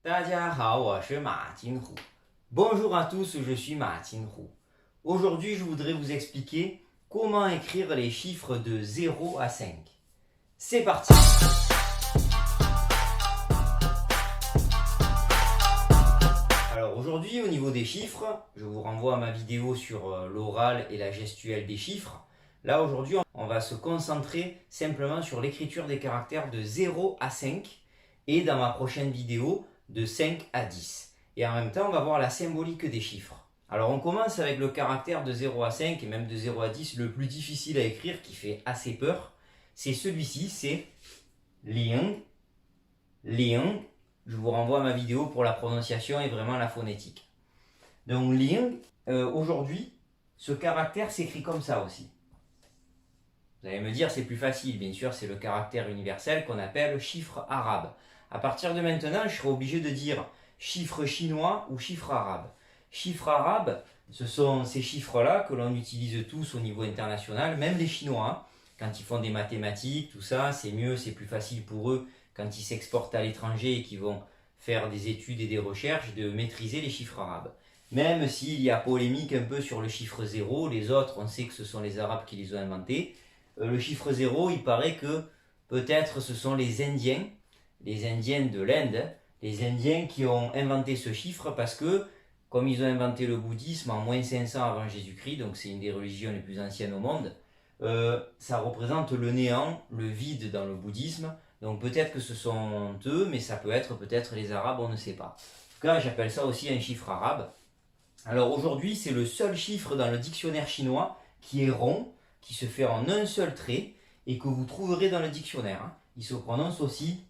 大家好，我是马金虎。Bonjour à tous, je suis Ma Tinhu. Aujourd'hui, je voudrais vous expliquer comment écrire les chiffres de 0 à 5. C'est parti. Alors aujourd'hui, au niveau des chiffres, je vous renvoie à ma vidéo sur l'oral et la gestuelle des chiffres. Là, aujourd'hui, on va se concentrer simplement sur l'écriture des caractères de 0 à 5 et dans ma prochaine vidéo, de 5 à 10. Et en même temps, on va voir la symbolique des chiffres. Alors on commence avec le caractère de 0 à 5 et même de 0 à 10, le plus difficile à écrire, qui fait assez peur. C'est celui-ci, c'est Liang. Liang. Je vous renvoie à ma vidéo pour la prononciation et vraiment la phonétique. Donc Liang, aujourd'hui, ce caractère s'écrit comme ça aussi. Vous allez me dire, c'est plus facile. Bien sûr, c'est le caractère universel qu'on appelle chiffre arabe. À partir de maintenant, je serai obligé de dire chiffre chinois ou chiffre arabe. Chiffre arabe, ce sont ces chiffres-là que l'on utilise tous au niveau international, même les Chinois. Quand ils font des mathématiques, tout ça, c'est mieux, c'est plus facile pour eux quand ils s'exportent à l'étranger et qu'ils vont faire des études et des recherches, de maîtriser les chiffres arabes. Même s'il y a polémique un peu sur le chiffre 0, les autres, on sait que ce sont les Arabes qui les ont inventés. Le chiffre 0, il paraît que peut-être ce sont les Indiens de l'Inde, les Indiens qui ont inventé ce chiffre parce que, comme ils ont inventé le bouddhisme en moins 500 avant Jésus-Christ, donc c'est une des religions les plus anciennes au monde, ça représente le néant, le vide dans le bouddhisme. Donc peut-être que ce sont eux, mais ça peut être peut-être les Arabes, on ne sait pas. En tout cas, j'appelle ça aussi un chiffre arabe. Alors aujourd'hui, c'est le seul chiffre dans le dictionnaire chinois qui est rond, qui se fait en un seul trait et que vous trouverez dans le dictionnaire. Il se prononce aussi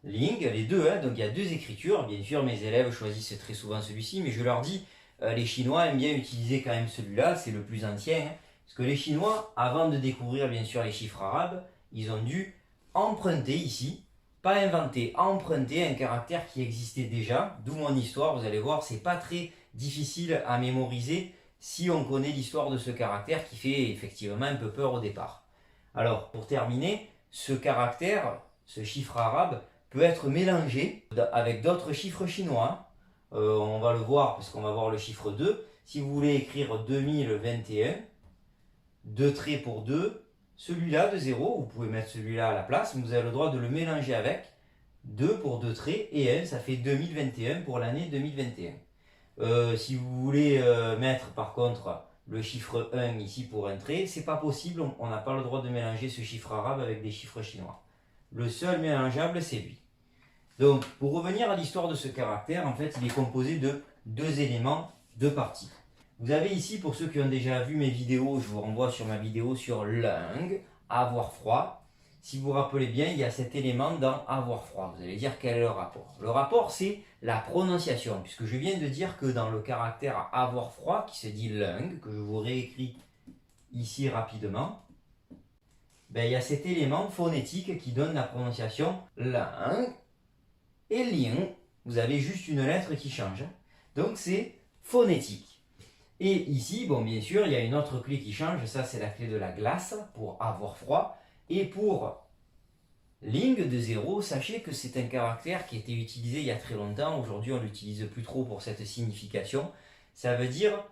Ling, les deux, donc il y a deux écritures. Bien sûr, mes élèves choisissent très souvent celui-ci, mais je leur dis, les Chinois aiment bien utiliser quand même celui-là, c'est le plus ancien. Parce que les Chinois, avant de découvrir bien sûr les chiffres arabes, ils ont dû emprunter ici, pas inventer, emprunter un caractère qui existait déjà, d'où mon histoire, vous allez voir, c'est pas très difficile à mémoriser si on connaît l'histoire de ce caractère qui fait effectivement un peu peur au départ. Alors, pour terminer, ce caractère, ce chiffre arabe, peut être mélangé avec d'autres chiffres chinois. On va le voir parce qu'on va voir le chiffre 2. Si vous voulez écrire 2021, 2 traits pour 2, celui-là de 0, vous pouvez mettre celui-là à la place, mais vous avez le droit de le mélanger avec 2 pour 2 traits et 1, ça fait 2021 pour l'année 2021. Si vous voulez mettre par contre le chiffre 1 ici pour un trait, c'est pas possible, on n'a pas le droit de mélanger ce chiffre arabe avec des chiffres chinois. Le seul mélangeable, c'est lui. Donc, pour revenir à l'histoire de ce caractère, en fait, il est composé de deux éléments, deux parties. Vous avez ici, pour ceux qui ont déjà vu mes vidéos, je vous renvoie sur ma vidéo sur Lung, avoir froid. Si vous vous rappelez bien, il y a cet élément dans avoir froid. Vous allez dire quel est le rapport. Le rapport, c'est la prononciation, puisque je viens de dire que dans le caractère avoir froid, qui se dit Lung, que je vous réécris ici rapidement, ben, il y a cet élément phonétique qui donne la prononciation Lung et Liang. Vous avez juste une lettre qui change. Donc c'est phonétique. Et ici, bon, bien sûr, il y a une autre clé qui change. Ça, c'est la clé de la glace pour avoir froid. Et pour Ling de 0, sachez que c'est un caractère qui a été utilisé il y a très longtemps. Aujourd'hui, on ne l'utilise plus trop pour cette signification. Ça veut dire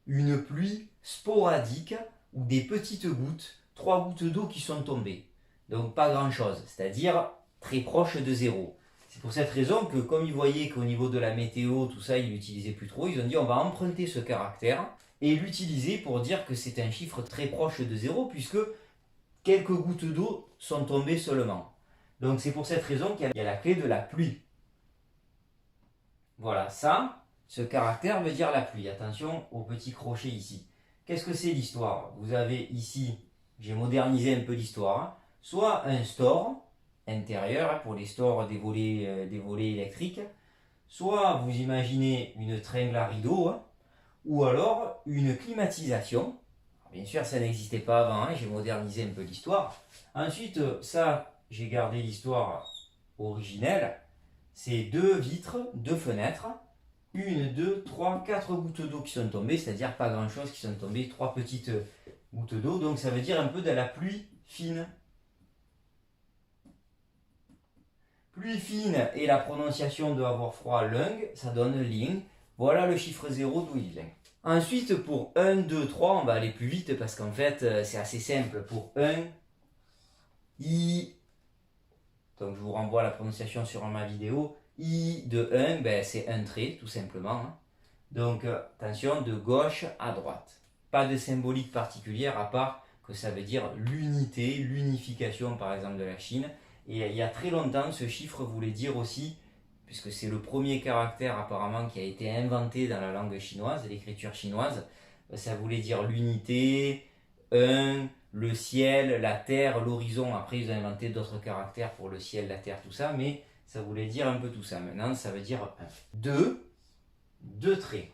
une pluie sporadique ou des petites gouttes, 3 gouttes d'eau qui sont tombées. Donc pas grand-chose, c'est-à-dire très proche de 0. C'est pour cette raison que, comme ils voyaient qu'au niveau de la météo, tout ça, ils l'utilisaient plus trop, ils ont dit on va emprunter ce caractère et l'utiliser pour dire que c'est un chiffre très proche de 0, puisque quelques gouttes d'eau sont tombées seulement. Donc c'est pour cette raison qu'il y a la clé de la pluie. Voilà, ça, ce caractère veut dire la pluie. Attention au petit crochet ici. Qu'est-ce que c'est l'histoire? Vous avez ici, j'ai modernisé un peu l'histoire, soit un store intérieur pour les stores des volets électriques, soit vous imaginez une tringle à rideau, ou alors une climatisation. Alors, bien sûr, ça n'existait pas avant, j'ai modernisé un peu l'histoire. Ensuite, ça, j'ai gardé l'histoire originelle. C'est 2 vitres, 2 fenêtres, 1, 2, 3, 4 gouttes d'eau qui sont tombées, c'est-à-dire pas grand-chose qui sont tombées, 3 petites gouttes d'eau, donc ça veut dire un peu de la pluie fine. pluie fine et la prononciation de avoir froid lung, ça donne ling. Voilà le chiffre 0 d'où il vient. Ensuite, pour 1, 2, 3, on va aller plus vite parce qu'en fait, c'est assez simple. Pour 1, I, donc je vous renvoie à la prononciation sur ma vidéo. I de 1, ben, c'est un trait, tout simplement. Hein. Donc, attention, de gauche à droite. Pas de symbolique particulière à part que ça veut dire l'unité, l'unification par exemple de la Chine. Et il y a très longtemps, ce chiffre voulait dire aussi, puisque c'est le premier caractère apparemment qui a été inventé dans la langue chinoise, l'écriture chinoise, ça voulait dire l'unité, un, le ciel, la terre, l'horizon. Après, ils ont inventé d'autres caractères pour le ciel, la terre, tout ça, mais ça voulait dire un peu tout ça. Maintenant, ça veut dire 1. 2 traits.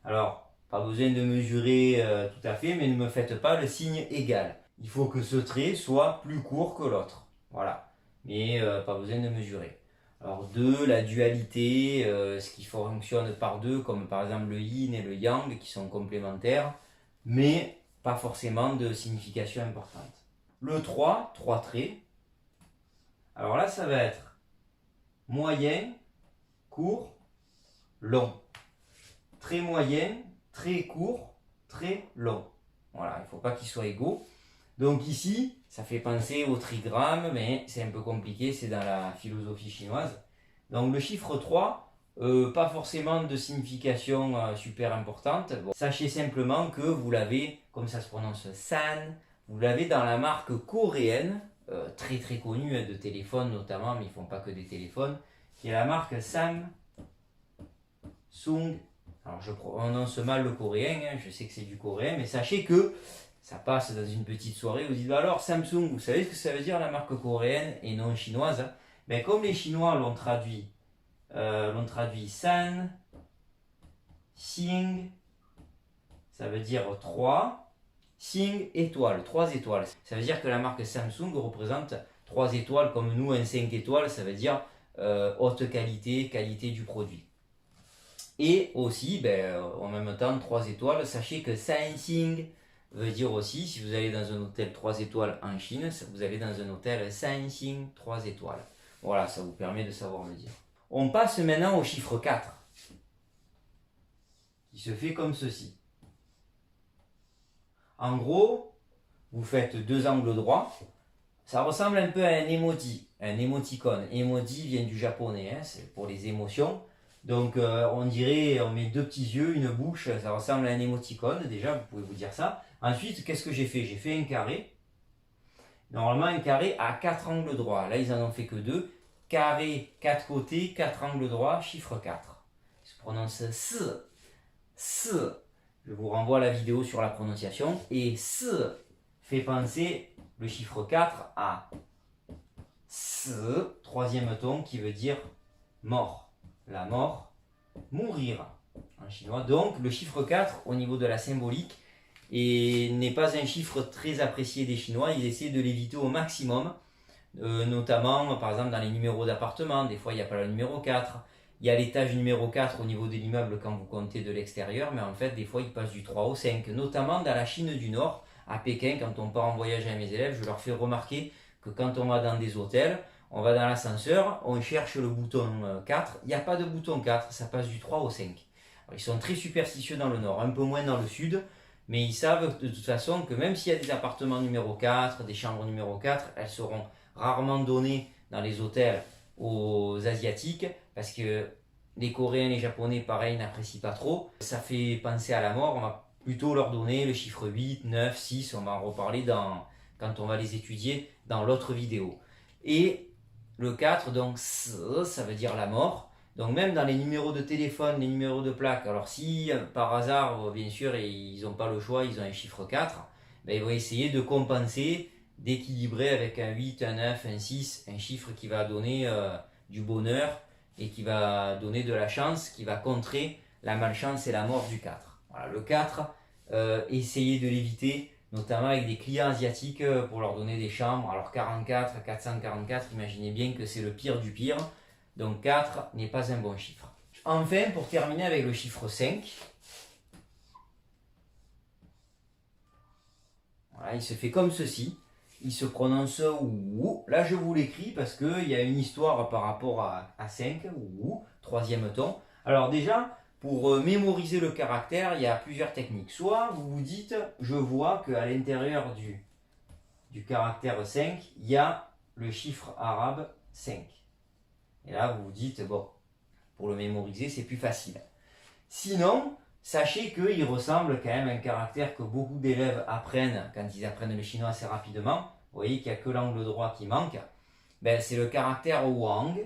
Alors, pas besoin de mesurer tout à fait, mais ne me faites pas le signe égal. Il faut que ce trait soit plus court que l'autre. Voilà. Mais pas besoin de mesurer. Alors 2, la dualité, ce qui fonctionne par 2, comme par exemple le yin et le yang, qui sont complémentaires, mais pas forcément de signification importante. Le 3 traits. Alors là, ça va être moyen, court, long. Très moyen, très court, très long. Voilà, il ne faut pas qu'ils soient égaux. Donc ici, ça fait penser au trigramme, mais c'est un peu compliqué, c'est dans la philosophie chinoise. Donc le chiffre 3, pas forcément de signification super importante. Bon, sachez simplement que vous l'avez, comme ça se prononce san, vous l'avez dans la marque coréenne, très très connue de téléphones notamment, mais ils ne font pas que des téléphones, qui est la marque Samsung. Alors je prononce mal le coréen, hein, je sais que c'est du coréen, mais sachez que ça passe dans une petite soirée, vous dites alors Samsung, vous savez ce que ça veut dire la marque coréenne et non chinoise hein. Ben, comme les Chinois l'ont traduit San, Xing, ça veut dire 3, Xing étoile, 3 étoiles. Ça veut dire que la marque Samsung représente 3 étoiles, comme nous un 5 étoiles, ça veut dire haute qualité, qualité du produit. Et aussi, en même temps, 3 étoiles, sachez que Sanxing veut dire aussi, si vous allez dans un hôtel 3 étoiles en Chine, vous allez dans un hôtel Sanxing 3 étoiles. Voilà, ça vous permet de savoir le dire. On passe maintenant au chiffre 4, qui se fait comme ceci. En gros, vous faites 2 angles droits. Ça ressemble un peu à un emoji, un émoticône. Emoji vient du japonais, hein, c'est pour les émotions. Donc on dirait, on met 2 petits yeux, une bouche, ça ressemble à un émoticône, déjà, vous pouvez vous dire ça. Ensuite, qu'est-ce que j'ai fait? J'ai fait un carré. Normalement, un carré à 4 angles droits. Là, ils en ont fait que 2. Carré, 4 côtés, 4 angles droits, chiffre 4. Il se prononce S. S. Je vous renvoie à la vidéo sur la prononciation. Et S fait penser le chiffre 4 à S, troisième ton, qui veut dire mort. La mort, mourir en chinois. Donc, le chiffre 4, au niveau de la symbolique, n'est pas un chiffre très apprécié des Chinois. Ils essaient de l'éviter au maximum. Notamment par exemple dans les numéros d'appartement, des fois il n'y a pas le numéro 4, il y a l'étage numéro 4 au niveau de l'immeuble quand vous comptez de l'extérieur, mais en fait des fois il passe du 3 au 5, notamment dans la Chine du Nord, à Pékin, quand on part en voyage avec mes élèves, je leur fais remarquer que quand on va dans des hôtels, on va dans l'ascenseur, on cherche le bouton 4, il n'y a pas de bouton 4, ça passe du 3 au 5. Alors, ils sont très superstitieux dans le Nord, un peu moins dans le Sud, mais ils savent de toute façon que même s'il y a des appartements numéro 4, des chambres numéro 4, elles seront rarement donné dans les hôtels aux Asiatiques parce que les Coréens et les Japonais, pareil, n'apprécient pas trop. Ça fait penser à la mort. On va plutôt leur donner le chiffre 8, 9, 6. On va en reparler quand on va les étudier dans l'autre vidéo. Et le 4, donc ça veut dire la mort. Donc même dans les numéros de téléphone, les numéros de plaque, alors si par hasard, bien sûr, ils n'ont pas le choix, ils ont un chiffre 4, ils vont essayer de compenser, d'équilibrer avec un 8, un 9, un 6, un chiffre qui va donner du bonheur et qui va donner de la chance, qui va contrer la malchance et la mort du 4. Voilà, le 4, essayez de l'éviter, notamment avec des clients asiatiques pour leur donner des chambres. Alors 44, 444, imaginez bien que c'est le pire du pire. Donc 4 n'est pas un bon chiffre. Enfin, pour terminer avec le chiffre 5, voilà, il se fait comme ceci. il se prononce ou. Là, je vous l'écris parce qu'il y a une histoire par rapport à 5, ou, troisième ton. Alors déjà, pour mémoriser le caractère, il y a plusieurs techniques. Soit vous vous dites, je vois qu'à l'intérieur du caractère 5, il y a le chiffre arabe 5. Et là, vous vous dites, bon, pour le mémoriser, c'est plus facile. Sinon, sachez qu'il ressemble quand même à un caractère que beaucoup d'élèves apprennent quand ils apprennent le chinois assez rapidement. Vous voyez qu'il n'y a que l'angle droit qui manque. Ben, c'est le caractère Wang,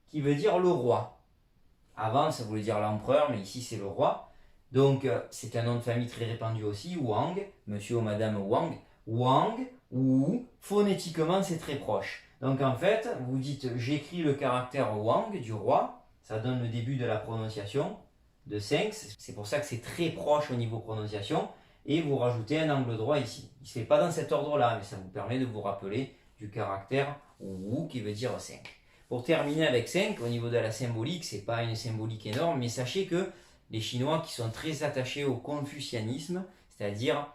qui veut dire le roi. Avant, ça voulait dire l'empereur, mais ici, c'est le roi. Donc, c'est un nom de famille très répandu aussi, Wang, monsieur ou madame Wang. Wang, ou, phonétiquement, c'est très proche. Donc, en fait, vous dites, j'écris le caractère Wang du roi, ça donne le début de la prononciation de 5, c'est pour ça que c'est très proche au niveau prononciation, et vous rajoutez un angle droit ici. Il ne se fait pas dans cet ordre-là, mais ça vous permet de vous rappeler du caractère Wu qui veut dire 5. Pour terminer avec 5, au niveau de la symbolique, ce n'est pas une symbolique énorme, mais sachez que les Chinois qui sont très attachés au confucianisme, c'est-à-dire,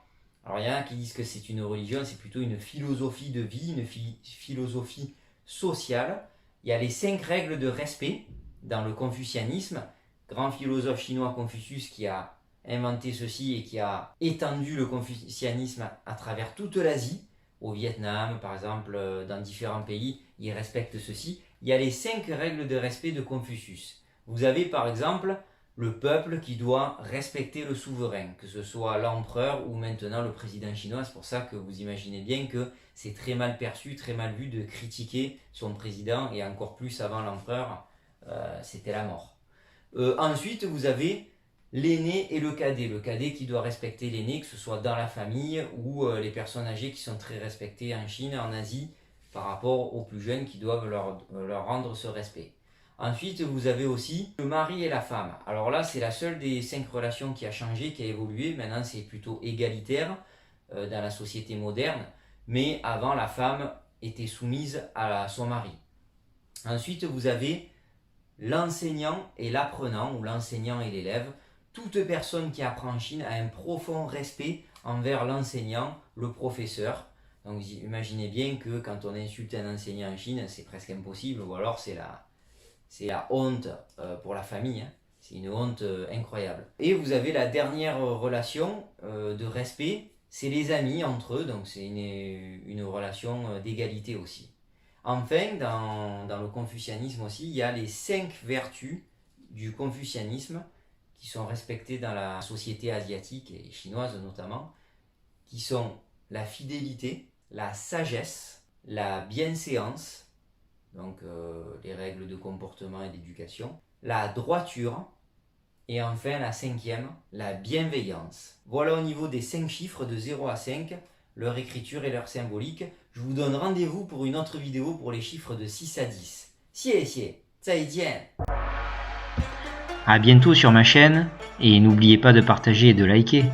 alors il y en a qui disent que c'est une religion, c'est plutôt une philosophie de vie, une philosophie sociale. Il y a les 5 règles de respect dans le confucianisme. Grand philosophe chinois Confucius qui a inventé ceci et qui a étendu le confucianisme à travers toute l'Asie, au Vietnam par exemple, dans différents pays, ils respectent ceci. Il y a les 5 règles de respect de Confucius. Vous avez par exemple le peuple qui doit respecter le souverain, que ce soit l'empereur ou maintenant le président chinois. C'est pour ça que vous imaginez bien que c'est très mal perçu, très mal vu de critiquer son président, et encore plus avant l'empereur, c'était la mort. Ensuite, vous avez l'aîné et le cadet qui doit respecter l'aîné, que ce soit dans la famille ou les personnes âgées qui sont très respectées en Chine, en Asie, par rapport aux plus jeunes qui doivent leur rendre ce respect. Ensuite, vous avez aussi le mari et la femme. Alors là, c'est la seule des 5 relations qui a changé, qui a évolué. Maintenant, c'est plutôt égalitaire dans la société moderne. Mais avant, la femme était soumise à son mari. Ensuite, vous avez l'enseignant et l'apprenant, ou l'enseignant et l'élève. Toute personne qui apprend en Chine a un profond respect envers l'enseignant, le professeur. Donc vous imaginez bien que quand on insulte un enseignant en Chine, c'est presque impossible, ou alors c'est la honte pour la famille. Hein. C'est une honte incroyable. Et vous avez la dernière relation de respect, c'est les amis entre eux, donc c'est une relation d'égalité aussi. Enfin, dans le confucianisme aussi, il y a les 5 vertus du confucianisme qui sont respectées dans la société asiatique et chinoise notamment, qui sont la fidélité, la sagesse, la bienséance, donc les règles de comportement et d'éducation, la droiture, et enfin la 5e, la bienveillance. Voilà au niveau des 5 chiffres de 0 à 5, leur écriture et leur symbolique. Je vous donne rendez-vous pour une autre vidéo pour les chiffres de 6 à 10. 谢谢，再见. À bientôt sur ma chaîne, et n'oubliez pas de partager et de liker.